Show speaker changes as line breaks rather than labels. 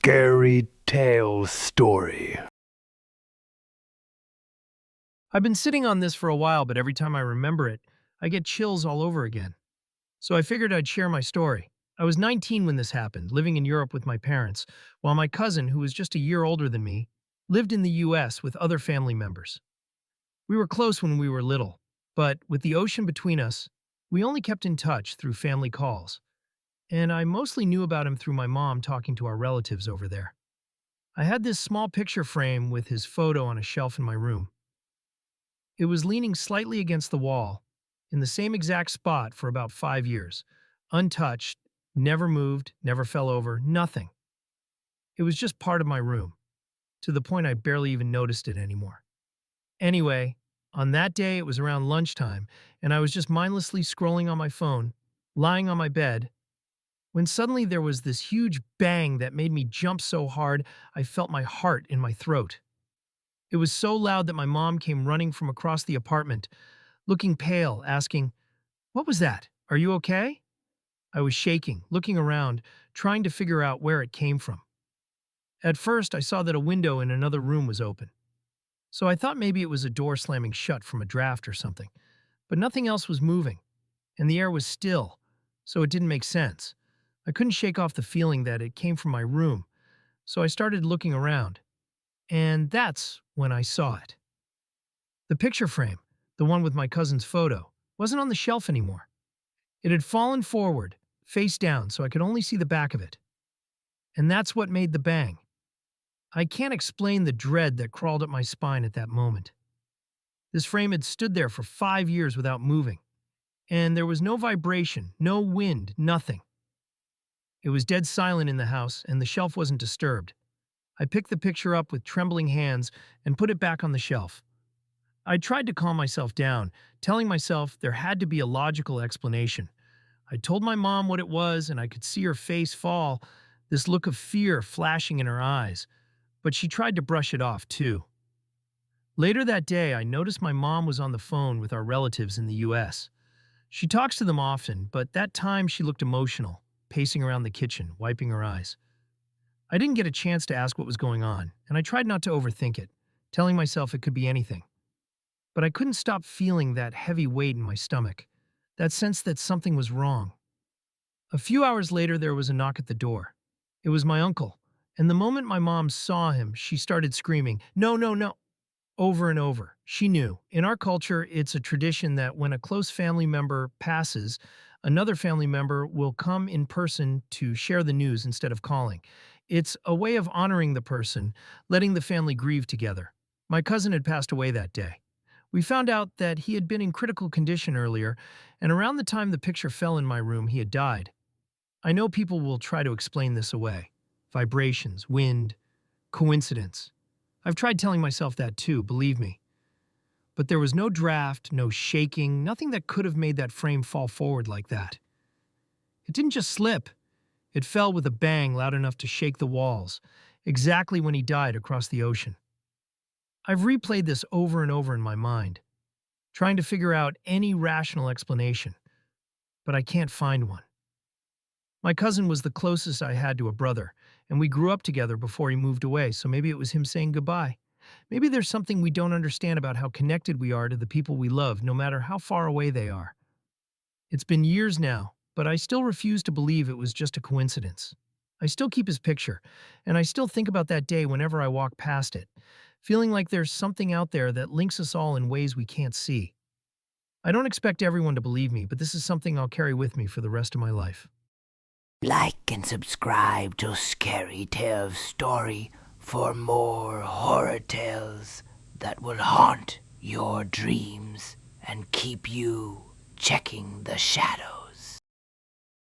Scary Tales story.
I've been sitting on this for a while, but every time I remember it, I get chills all over again. So I figured I'd share my story. I was 19 when this happened, living in Europe with my parents, while my cousin, who was just a year older than me, lived in the US with other family members. We were close when we were little, but with the ocean between us, we only kept in touch through family calls. And I mostly knew about him through my mom talking to our relatives over there. I had this small picture frame with his photo on a shelf in my room. It was leaning slightly against the wall, in the same exact spot for about 5 years. Untouched, never moved, never fell over, nothing. It was just part of my room, to the point I barely even noticed it anymore. Anyway, on that day it was around lunchtime, and I was just mindlessly scrolling on my phone, lying on my bed, when suddenly there was this huge bang that made me jump so hard I felt my heart in my throat. It was so loud that my mom came running from across the apartment, looking pale, asking, "What was that? Are you okay?" I was shaking, looking around, trying to figure out where it came from. At first, I saw that a window in another room was open, so I thought maybe it was a door slamming shut from a draft or something. But nothing else was moving, and the air was still, so it didn't make sense. I couldn't shake off the feeling that it came from my room, so I started looking around. And that's when I saw it. The picture frame, the one with my cousin's photo, wasn't on the shelf anymore. It had fallen forward, face down, so I could only see the back of it. And that's what made the bang. I can't explain the dread that crawled up my spine at that moment. This frame had stood there for 5 years without moving, and there was no vibration, no wind, nothing. It was dead silent in the house, and the shelf wasn't disturbed. I picked the picture up with trembling hands and put it back on the shelf. I tried to calm myself down, telling myself there had to be a logical explanation. I told my mom what it was, and I could see her face fall, this look of fear flashing in her eyes, but she tried to brush it off too. Later that day, I noticed my mom was on the phone with our relatives in the US. She talks to them often, but that time she looked emotional, pacing around the kitchen, wiping her eyes. I didn't get a chance to ask what was going on, and I tried not to overthink it, telling myself it could be anything. But I couldn't stop feeling that heavy weight in my stomach, that sense that something was wrong. A few hours later, there was a knock at the door. It was my uncle, and the moment my mom saw him, she started screaming, "No, no, no," over and over. She knew. In our culture, it's a tradition that when a close family member passes, another family member will come in person to share the news instead of calling. It's a way of honoring the person, letting the family grieve together. My cousin had passed away that day. We found out that he had been in critical condition earlier, and around the time the picture fell in my room, he had died. I know people will try to explain this away. Vibrations, wind, coincidence. I've tried telling myself that too, believe me. But there was no draft, no shaking, nothing that could have made that frame fall forward like that. It didn't just slip. It fell with a bang loud enough to shake the walls, exactly when he died across the ocean. I've replayed this over and over in my mind, trying to figure out any rational explanation, but I can't find one. My cousin was the closest I had to a brother, and we grew up together before he moved away, so maybe it was him saying goodbye. Maybe there's something we don't understand about how connected we are to the people we love, no matter how far away they are. It's been years now, but I still refuse to believe it was just a coincidence. I still keep his picture, and I still think about that day whenever I walk past it, feeling like there's something out there that links us all in ways we can't see. I don't expect everyone to believe me, but this is something I'll carry with me for the rest of my life.
Like and subscribe to Scary Tales Story for more horror tales that will haunt your dreams and keep you checking the shadows.